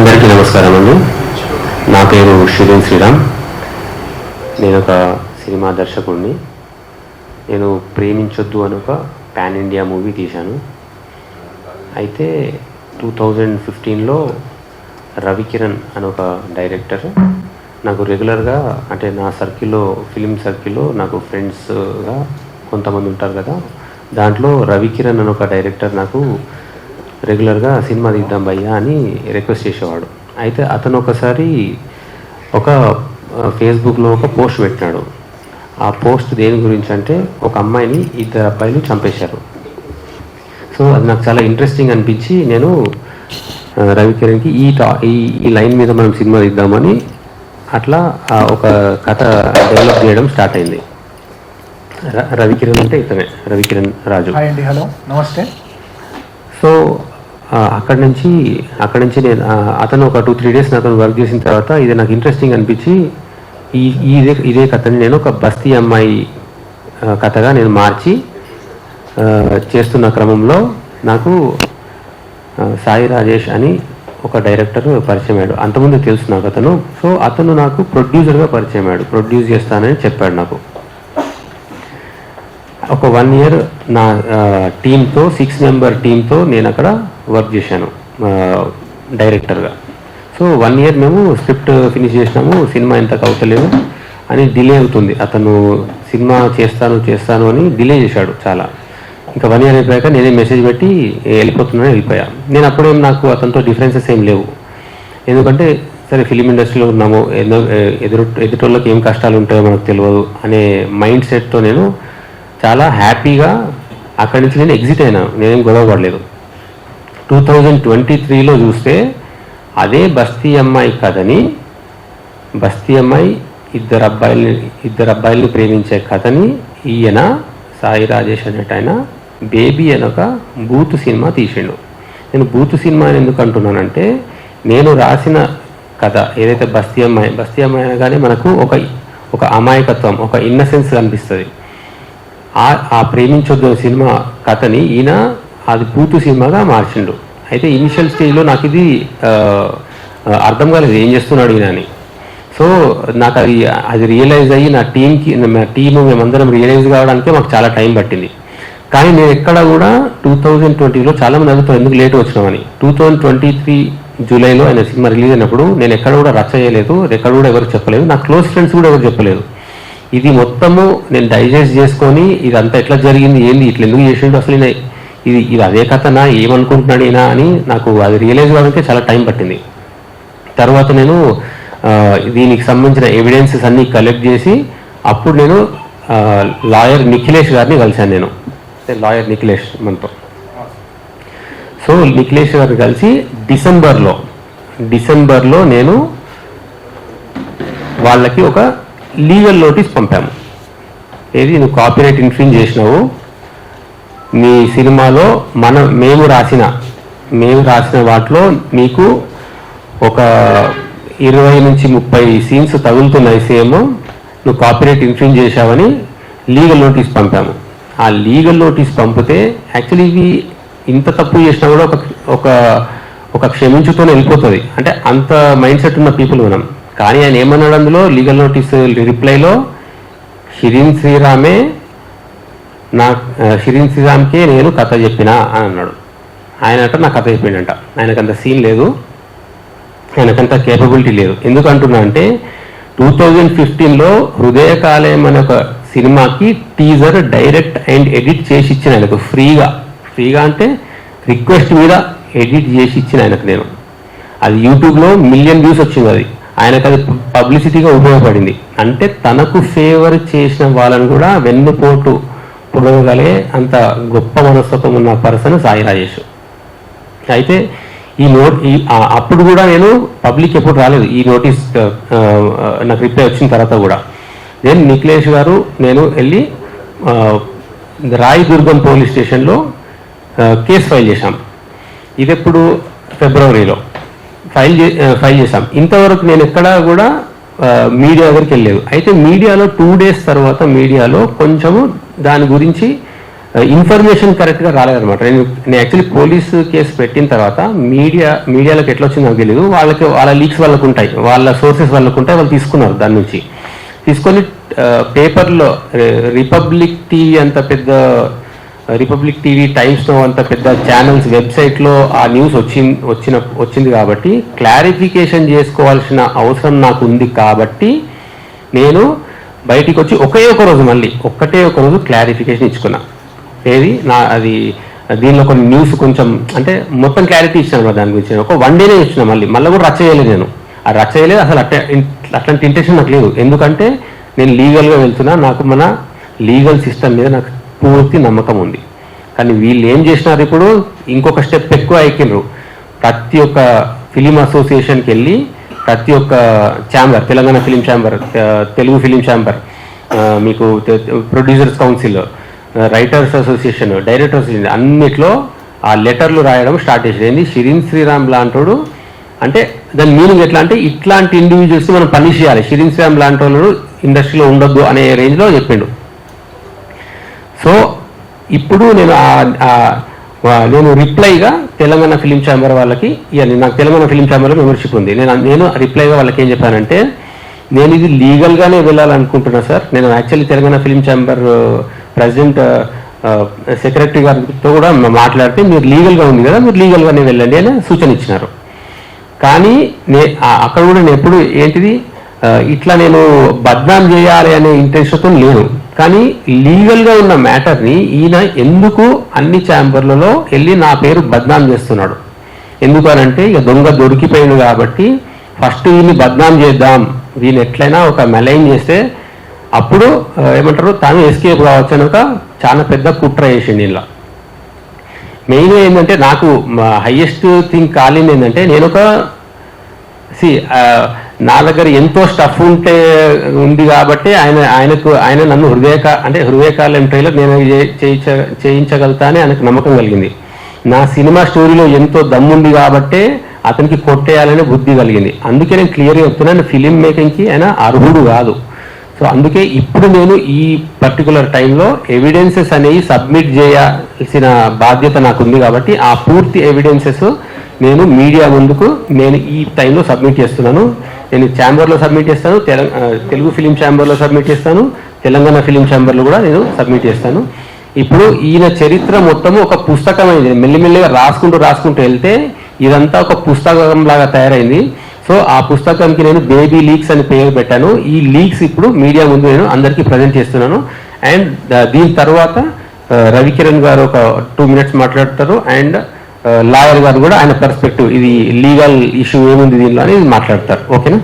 అందరికీ నమస్కారం అండి. నా పేరు షిరిన్ శ్రీరామ్. నేను ఒక సినిమా దర్శకుడిని. నేను ప్రేమించొద్దు అని ఒక పాన్ ఇండియా మూవీ తీశాను. అయితే 2015లో రవికిరణ్ అని ఒక డైరెక్టర్ నాకు రెగ్యులర్గా, అంటే నా సర్కిల్లో, ఫిలిం సర్కిల్లో నాకు ఫ్రెండ్స్గా కొంతమంది ఉంటారు కదా, దాంట్లో రవికిరణ్ అని ఒక డైరెక్టర్ నాకు రెగ్యులర్గా సినిమా తీద్దాం భయ్యా అని రిక్వెస్ట్ చేసేవాడు. అయితే అతను ఒకసారి ఒక ఫేస్బుక్లో ఒక పోస్ట్ పెట్టినాడు. ఆ పోస్ట్ దేని గురించి అంటే, ఒక అమ్మాయిని 2 అబ్బాయిలు చంపేశారు. సో అది నాకు చాలా ఇంట్రెస్టింగ్ అనిపించి నేను రవికిరణ్కి ఈ లైన్ మీద మనం సినిమా తీద్దామని అట్లా ఒక కథ డెవలప్ చేయడం స్టార్ట్ అయింది. రవికిరణ్ అంటే ఇతనే, రవికిరణ్ రాజు. హాయ్ అండి, హలో, నమస్తే. సో అక్కడి నుంచి నేను అతను ఒక 2-3 డేస్ నాతో వర్క్ చేసిన తర్వాత ఇది నాకు ఇంట్రెస్టింగ్ అనిపించి ఇదే కథని నేను ఒక బస్తీ అమ్మాయి కథగా నేను మార్చి చేస్తున్న క్రమంలో నాకు సాయి రాజేష్ అని ఒక డైరెక్టర్ పరిచయం అయ్యాడు. అంతకుముందు తెలుసు నాకు అతను. సో అతను నాకు ప్రొడ్యూసర్గా పరిచయం అయ్యాడు. ప్రొడ్యూస్ చేస్తానని చెప్పాడు నాకు. ఒక 1 ఇయర్ నా టీంతో, 6 మెంబర్ టీంతో నేను అక్కడ వర్క్ చేశాను డైరెక్టర్గా. సో 1 ఇయర్ మేము స్క్రిప్ట్ ఫినిష్ చేసినాము. సినిమా ఎంతకు అవుతలేదు అని డిలే అవుతుంది. అతను సినిమా చేస్తాను అని డిలే చేశాడు చాలా. ఇంకా 1 ఇయర్ అయిపోయాక నేనే మెసేజ్ పెట్టి వెళ్ళిపోయా. నేను అప్పుడేం నాకు అతనితో డిఫరెన్సెస్ ఏం లేవు. ఎందుకంటే సరే ఫిలిం ఇండస్ట్రీలో ఉన్నాము, ఎదుటోళ్ళకి ఏం కష్టాలు ఉంటాయో మనకు తెలియదు అనే మైండ్ సెట్తో నేను చాలా హ్యాపీగా అక్కడి నుంచి నేను ఎగ్జిట్ అయినా. నేనేం గొడవ పడలేదు. 2023లో చూస్తే అదే బస్తీ అమ్మాయి కథని, బస్తీ అమ్మాయి ఇద్దరు అబ్బాయిల్ని ప్రేమించే కథని ఈయన సాయి రాజేష్ అనేట ఆయన బేబీ అని ఒక బూతు సినిమా తీసిండు. నేను బూతు సినిమా అని ఎందుకు అంటున్నానంటే, నేను రాసిన కథ ఏదైతే బస్తీ అమ్మాయి అనగానే మనకు ఒక అమాయకత్వం, ఒక ఇన్నసెన్స్ కనిపిస్తుంది. ఆ ప్రేమించొద్దు సినిమా కథని ఈయన అది బూతు సినిమాగా మార్చిండు. అయితే ఇనిషియల్ స్టేజ్లో నాకు ఇది అర్థం కాలేదు, ఏం చేస్తున్నాడు ఈయన అని. సో నాకు అది రియలైజ్ అయ్యి నా టీము మేమందరం రియలైజ్ కావడానికే మాకు చాలా టైం పట్టింది. కానీ నేను ఎక్కడ కూడా 2020లో చాలామంది అడుగుతారు ఎందుకు లేట్ వచ్చినామని. 2023 జూలైలో ఆయన సినిమా రిలీజ్ అయినప్పుడు నేను ఎక్కడ కూడా రచ్చ చేయలేదు, ఎక్కడ కూడా ఎవరు చెప్పలేదు, నా క్లోజ్ ఫ్రెండ్స్ కూడా ఎవరు చెప్పలేదు. ఇది మొత్తము నేను డైజెస్ట్ చేసుకొని ఇదంతా ఎట్లా జరిగింది, ఏంది, ఇట్లా ఎందుకు చేసిండు, అసలు ఇది అదే కథనా, ఏమనుకుంటున్నాడు ఈయన అని నాకు అది రియలైజ్ కావడానికి చాలా టైం పట్టింది. తర్వాత నేను దీనికి సంబంధించిన ఎవిడెన్సెస్ అన్నీ కలెక్ట్ చేసి అప్పుడు నేను లాయర్ నిఖిలేష్ గారిని కలిశాను. నేను లాయర్ నిఖిలేష్ మనతో. సో నిఖిలేష్ గారిని కలిసి డిసెంబర్లో నేను వాళ్ళకి ఒక లీగల్ నోటీస్ పంపాము. ఏది, నువ్వు కాపీరైట్ ఇన్ఫ్రింజ్ చేసినావు, మీ సినిమాలో మేము రాసిన వాటిలో నీకు ఒక 20 నుంచి 30 సీన్స్ తగులుతున్నాయి సేమ్, నువ్వు కాపీరైట్ ఇన్ఫ్రింజ్ చేశావని లీగల్ నోటీస్ పంపాము. ఆ లీగల్ నోటీస్ పంపితే యాక్చువల్లీ ఇవి ఇంత తప్పు చేసినా కూడా ఒక క్షమించుతూనే వెళ్ళిపోతుంది. అంటే అంత మైండ్ సెట్ ఉన్న పీపుల్ మనం. కానీ ఆయన ఏమన్నాడు అందులో లీగల్ నోటీస్ రిప్లైలో, షిరిన్ శ్రీరామ్కే నేను కథ చెప్పినా అని అన్నాడు. ఆయనట నా కథ చెప్పిండంట. ఆయనకంత సీన్ లేదు, ఆయనకంత కేపబిలిటీ లేదు. ఎందుకు అంటున్నా అంటే 2015లో హృదయకాలయం అనే ఒక సినిమాకి టీజర్ డైరెక్ట్ అండ్ ఎడిట్ చేసి ఇచ్చిన ఆయనకు ఫ్రీగా అంటే రిక్వెస్ట్ మీద ఎడిట్ చేసి ఇచ్చిన ఆయనకు నేను. అది యూట్యూబ్లో 1 మిలియన్ వ్యూస్ వచ్చింది. అది ఆయనకు అది పబ్లిసిటీగా ఉపయోగపడింది. అంటే తనకు ఫేవర్ చేసిన వాళ్ళని కూడా వెన్నుపోటు పొడవగలే అంత గొప్ప మనస్తత్వం ఉన్న పర్సన్ సాయి రాజేష్. అయితే అప్పుడు కూడా నేను పబ్లిక్ ఎప్పుడు రాలేదు. ఈ నోటీస్ నాకు రిప్లై వచ్చిన తర్వాత కూడా నేను నిఖిలేష్ గారు నేను వెళ్ళి రాయదుర్గం పోలీస్ స్టేషన్లో కేసు ఫైల్ చేశాం. ఇది ఎప్పుడు ఫిబ్రవరిలో ఫైల్ చేశాం. ఇంతవరకు నేను ఎక్కడా కూడా మీడియా దగ్గరికి వెళ్ళలేదు. అయితే మీడియాలో 2 డేస్ తర్వాత మీడియాలో కొంచెము దాని గురించి ఇన్ఫర్మేషన్ కరెక్ట్గా రాలేదన్నమాట. నేను యాక్చువల్లీ పోలీసు కేసు పెట్టిన తర్వాత మీడియాలకు ఎట్లా వచ్చిందో నాకు తెలియదు. వాళ్ళ లీక్స్ వాళ్ళకు ఉంటాయి, వాళ్ళ సోర్సెస్ వాళ్ళకు ఉంటాయి, వాళ్ళు తీసుకున్నారు. దాని నుంచి తీసుకొని పేపర్లో రిపబ్లిక్ టీవీ టైమ్స్లో అంత పెద్ద ఛానల్స్ వెబ్సైట్లో ఆ న్యూస్ వచ్చింది కాబట్టి క్లారిఫికేషన్ చేసుకోవాల్సిన అవసరం నాకు ఉంది. కాబట్టి నేను బయటికి వచ్చి ఒకే ఒక రోజు క్లారిఫికేషన్ ఇచ్చుకున్నా. అది దీనిలో కొన్ని న్యూస్ కొంచెం అంటే మొత్తం క్లారిటీ ఇచ్చాను దాని గురించి. ఒక 1 డేనే ఇచ్చిన, మళ్ళీ కూడా రచ్చ చేయలేదు. నేను ఆ రచ్చ చేయలేదు అసలు. అట్లాంటి ఇంటెన్షన్ నాకు లేదు. ఎందుకంటే నేను లీగల్గా వెళ్తున్నా, నాకు మన లీగల్ సిస్టమ్ మీద నాకు పూర్తి నమ్మకం ఉంది. కానీ వీళ్ళు ఏం చేసినారు, ఇప్పుడు ఇంకొక స్టెప్ ఎక్కువ ఎక్కినారు. ప్రతి ఒక్క ఫిలిం అసోసియేషన్కి వెళ్ళి ప్రతి ఒక్క chamber, Telangana film chamber, Telugu film chamber, మీకు producers council, writers association, directors association అన్నిట్లో ఆ లెటర్లు రాయడం స్టార్ట్ చేసేది. షిరిన్ శ్రీరామ్ లాంటోడు అంటే దాని మీనింగ్ ఎట్లా అంటే ఇట్లాంటి ఇండివిజువల్స్ మనం పనిష్ చేయాలి, షిరిన్ శ్రీరామ్ లాంటి వాళ్ళు ఇండస్ట్రీలో ఉండొద్దు అనే రేంజ్లో చెప్పిండు. సో ఇప్పుడు నేను రిప్లైగా తెలంగాణ ఫిలిం ఛాంబర్ వాళ్ళకి ఇవ్వాలి. నాకు తెలంగాణ ఫిలిం ఛాంబర్లో మెంబర్షిప్ ఉంది. నేను రిప్లైగా వాళ్ళకి ఏం చెప్పానంటే, నేను ఇది లీగల్గానే వెళ్ళాలనుకుంటున్నా సార్. నేను actually Telangana film chamber president secretary గారితో కూడా మాట్లాడితే మీరు లీగల్గా ఉంది కదా, మీరు లీగల్గానే వెళ్ళండి అని సూచన ఇచ్చినారు. కానీ అక్కడ కూడా నేను ఎప్పుడు ఏంటిది ఇట్లా నేను బద్నాం చేయాలి అనే ఇంటెన్షన్తో లేను. కానీ లీగల్గా ఉన్న మ్యాటర్ని ఈయన ఎందుకు అన్ని ఛాంబర్లలో వెళ్ళి నా పేరు బద్నాం చేస్తున్నాడు? ఎందుకు అనంటే ఇక దొంగ దొరికిపోయింది కాబట్టి ఫస్ట్ వీళ్ళని బద్నాం చేద్దాం, వీళ్ళు ఎట్లయినా ఒక మెలైన్ చేస్తే అప్పుడు ఏమంటారు తాను ఎస్కేప్ కావచ్చు అని ఒక చాలా పెద్ద కుట్ర చేసింది. ఇలా మెయిన్ ఏంటంటే నాకు హైయెస్ట్ థింగ్ కాలింది ఏంటంటే, నేను ఒక నా దగ్గర ఎంతో స్టఫ్ ఉంది కాబట్టి ఆయన నన్ను హృదయకాలం ట్రైలర్ నేను చేయించగలుగుతా అని ఆయనకు నమ్మకం కలిగింది. నా సినిమా స్టోరీలో ఎంతో దమ్ముంది కాబట్టే అతనికి కొట్టేయాలనే బుద్ధి కలిగింది. అందుకే నేను క్లియర్గా చెప్తున్నాను, ఫిలిం మేకింగ్కి ఆయన అర్హుడు కాదు. సో అందుకే ఇప్పుడు నేను ఈ పర్టికులర్ టైంలో ఎవిడెన్సెస్ అనేవి సబ్మిట్ చేయాల్సిన బాధ్యత నాకు ఉంది. కాబట్టి ఆ పూర్తి ఎవిడెన్సెస్ నేను మీడియా ముందుకు నేను ఈ టైంలో సబ్మిట్ చేస్తున్నాను. నేను ఛాంబర్లో సబ్మిట్ చేస్తాను, తెలుగు ఫిలిం ఛాంబర్లో సబ్మిట్ చేస్తాను, తెలంగాణ ఫిలిం ఛాంబర్లో కూడా నేను సబ్మిట్ చేస్తాను. ఇప్పుడు ఈయన చరిత్ర మొత్తము ఒక పుస్తకం అయింది. మెల్లిమెల్లిగా రాసుకుంటూ వెళ్తే ఇదంతా ఒక పుస్తకం లాగా తయారైంది. సో ఆ పుస్తకానికి నేను బేబీ లీక్స్ అని పేరు పెట్టాను. ఈ లీక్స్ ఇప్పుడు మీడియా ముందు నేను అందరికీ ప్రజెంట్ చేస్తున్నాను. అండ్ దీని తర్వాత రవికిరణ్ గారు ఒక 2 minutes మాట్లాడతారు. అండ్ లాయర్ గారు కూడా ఆయన పర్స్పెక్టివ్, ఇది లీగల్ ఇష్యూ ఏముంది దీనిలో అని మాట్లాడతారు. ఓకేనా?